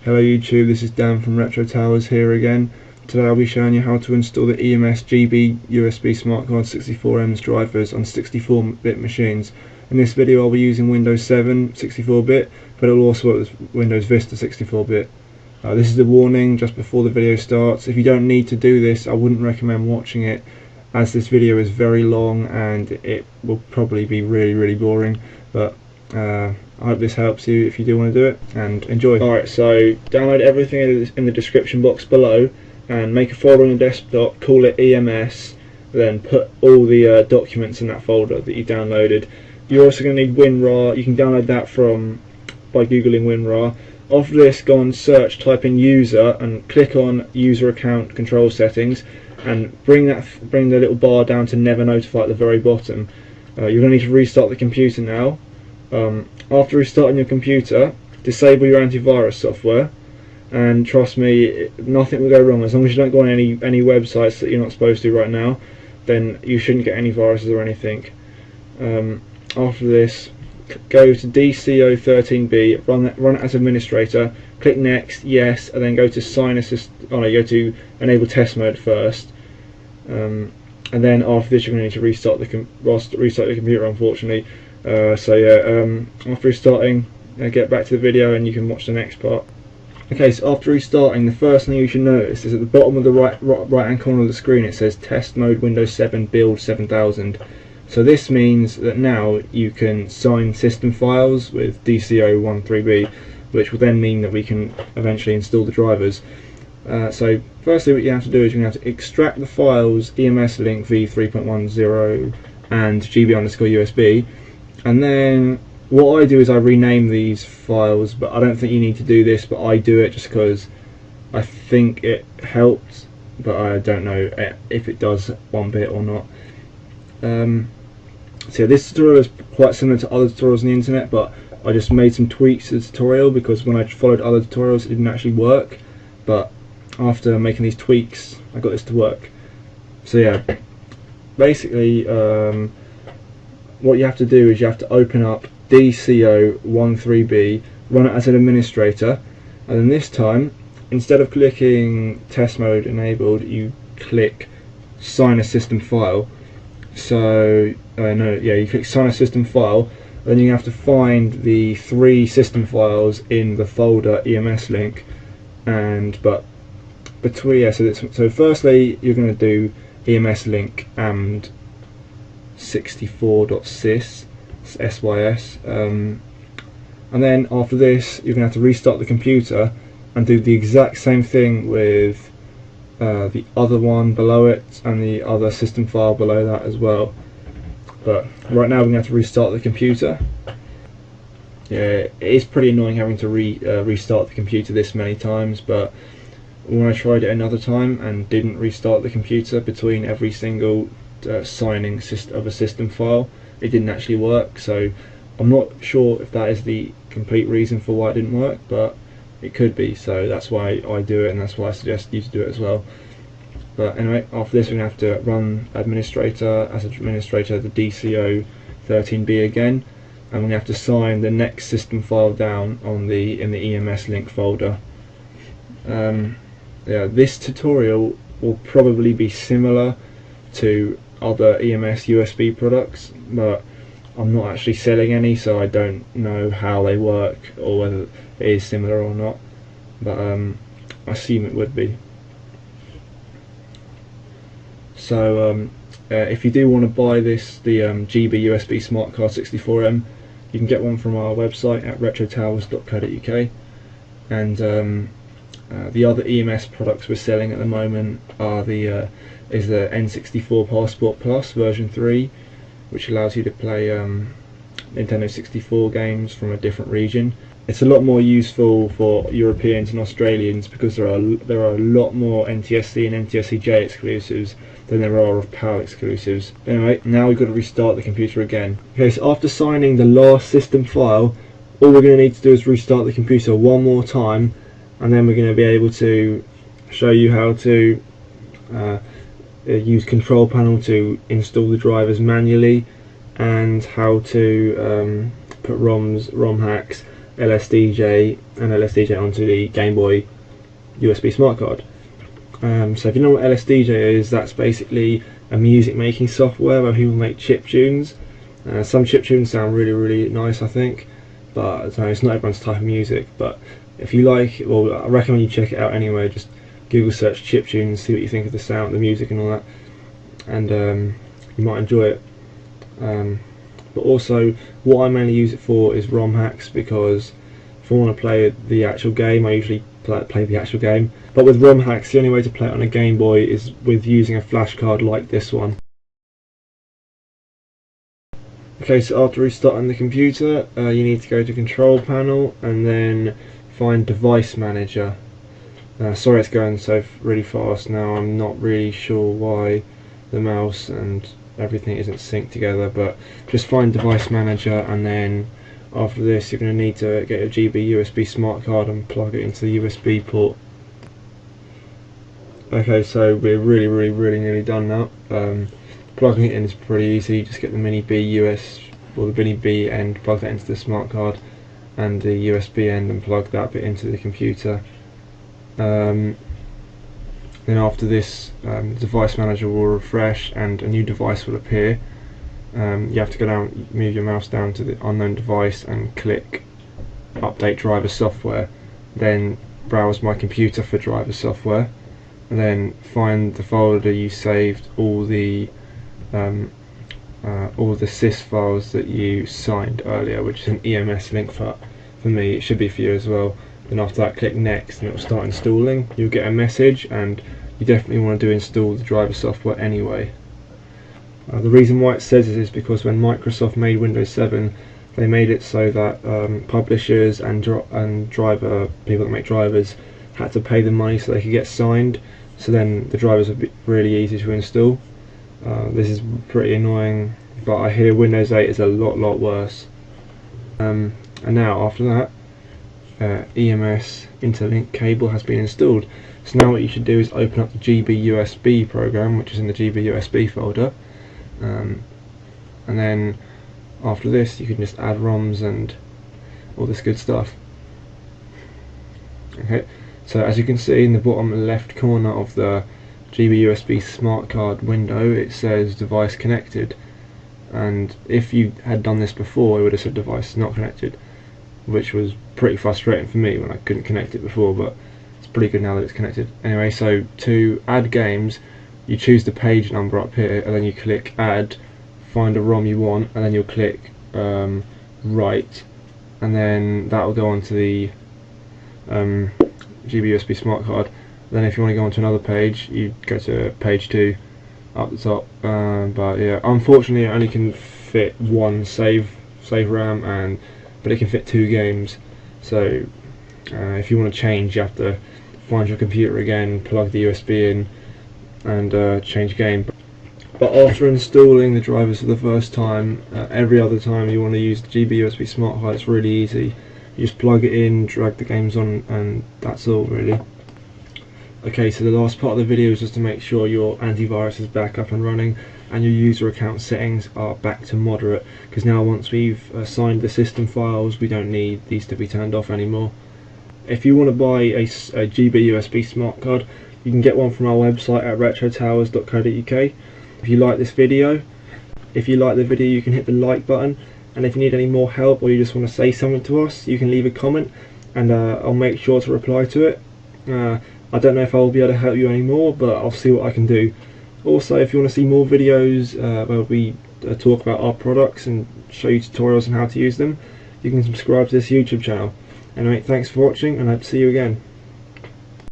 Hello YouTube, this is Dan from Retro Towers here again. Today I'll be showing you how to install the EMS GB USB Smart Card 64M's drivers on 64-bit machines. In this video I'll be using Windows 7 64-bit, but it will also work with Windows Vista 64-bit. This is the warning just before the video starts. If you don't need to do this, I wouldn't recommend watching it, as this video is very long and it will probably be really boring, but I hope this helps you if you do want to do it, and enjoy. Alright, so download everything in the description box below and make a folder on your desktop, call it EMS, then put all the documents in that folder that you downloaded. You're also going to need Winrar. You can download that by googling Winrar. After this, go on search, type in user and click on user account control settings, and bring the little bar down to never notify at the very bottom. You're going to need to restart the computer now. After restarting your computer, disable your antivirus software, and trust me, nothing will go wrong. As long as you don't go on any websites that you're not supposed to right now, then you shouldn't get any viruses or anything. After this, go to DCO13B, run it as administrator, click next, yes, and then go to sign assist. Go to enable test mode first, and then after this you're going to need to restart the computer, unfortunately. After restarting, get back to the video and you can watch the next part. Okay, so after restarting, the first thing you should notice is at the bottom of the right hand corner of the screen it says test mode Windows 7 build 7000. So this means that now you can sign system files with DCO13B, which will then mean that we can eventually install the drivers. So firstly what you have to do is you have to extract the files EMS link v3.10 and GB USB. And then what I do is I rename these files, but I don't think you need to do this, but I do it just because I think it helps, but I don't know if it does one bit or not. So this tutorial is quite similar to other tutorials on the internet, but I just made some tweaks to the tutorial because when I followed other tutorials it didn't actually work, but after making these tweaks I got this to work. So yeah, basically what you have to do is you have to open up DCO13B, run it as an administrator, and then this time, instead of clicking test mode enabled, you click sign a system file. So you click sign a system file, then you have to find the 3 system files in the folder EMS link, so firstly you're going to do EMS link and 64.sys, SYS, and then after this you're going to have to restart the computer and do the exact same thing with the other one below it and the other system file below that as well. But right now we're going to have to restart the computer. Yeah, it is pretty annoying having to restart the computer this many times, but when I tried it another time and didn't restart the computer between every single signing of a system file, it didn't actually work. So I'm not sure if that is the complete reason for why it didn't work, but it could be, so that's why I do it, and that's why I suggest you to do it as well. But anyway, after this we're going to have to run the DCO13B again, and we're going to have to sign the next system file down in the EMS link folder. This tutorial will probably be similar to other EMS USB products, but I'm not actually selling any, so I don't know how they work or whether it is similar or not, but I assume it would be. So if you do want to buy the GB USB Smart Card 64M, you can get one from our website at retrotowers.co.uk, and the other EMS products we're selling at the moment are the N64 Passport Plus version 3, which allows you to play Nintendo 64 games from a different region. It's a lot more useful for Europeans and Australians because there are a lot more NTSC and NTSC-J exclusives than there are of PAL exclusives. Anyway, now we've got to restart the computer again. Okay, so after signing the last system file, all we're going to need to do is restart the computer one more time, and then we're going to be able to show you how to use control panel to install the drivers manually, and how to put ROM hacks LSDJ and LSDJ onto the Gameboy USB smart card. So if you know what LSDJ is, that's basically a music making software where people make chiptunes. Some chiptunes sound really nice, I think, but it's not everyone's type of music. But if you like, well, I recommend you check it out anyway. Just Google search chiptunes, see what you think of the sound, the music and all that, and you might enjoy it. But also, what I mainly use it for is ROM hacks, because if I want to play the actual game, I usually play the actual game. But with ROM hacks, the only way to play it on a Game Boy is with using a flash card like this one. Okay, so after restarting the computer, you need to go to Control Panel and then find Device Manager. Sorry it's going so really fast now, I'm not really sure why the mouse and everything isn't synced together, but just find Device Manager, and then after this you're going to need to get a GB USB smart card and plug it into the USB port. Okay, so we're really nearly done now. Plugging it in is pretty easy. Just get the mini B or the mini B end, plug that into the smart card, and the USB end, and plug that bit into the computer. Then after this, the device manager will refresh and a new device will appear. You have to go down, move your mouse down to the unknown device and click update driver software, then browse my computer for driver software, and then find the folder you saved all the sys files that you signed earlier, which is an EMS link for me. It should be for you as well. Then after that, click next and it will start installing. You'll get a message, and you definitely want to install the driver software anyway. The reason why it says this is because when Microsoft made Windows 7, they made it so that publishers and driver people that make drivers had to pay the money so they could get signed. So then the drivers would be really easy to install. This is pretty annoying, but I hear Windows 8 is a lot worse. And now after that, EMS interlink cable has been installed. So now what you should do is open up the GB USB program, which is in the GB USB folder, and then after this you can just add ROMs and all this good stuff. Okay, so as you can see in the bottom left corner of the GB USB smart card window, it says device connected, and if you had done this before it would have said device not connected, which was pretty frustrating for me when I couldn't connect it before, but it's pretty good now that it's connected. Anyway, so to add games, you choose the page number up here, and then you click add, find a ROM you want, and then you'll click write, and then that will go onto the GB USB smart card. Then if you want to go onto another page, you go to page 2 up the top. But yeah, unfortunately it only can fit one save RAM, but it can fit 2 games. So if you want to change, you have to find your computer again, plug the USB in, and change game. But after installing the drivers for the first time, every other time you want to use the GB USB smart card, it's really easy. You just plug it in, drag the games on, and that's all really. Okay, so the last part of the video is just to make sure your antivirus is back up and running and your user account settings are back to moderate, because now once we've assigned the system files, we don't need these to be turned off anymore. If you want to buy a GB USB smart card, you can get one from our website at retrotowers.co.uk. If you like this video, you can hit the like button, and if you need any more help or you just want to say something to us, you can leave a comment, and I'll make sure to reply to it. I don't know if I'll be able to help you anymore, but I'll see what I can do. Also, if you want to see more videos where we talk about our products and show you tutorials on how to use them, you can subscribe to this YouTube channel. Anyway, thanks for watching, and I hope to see you again.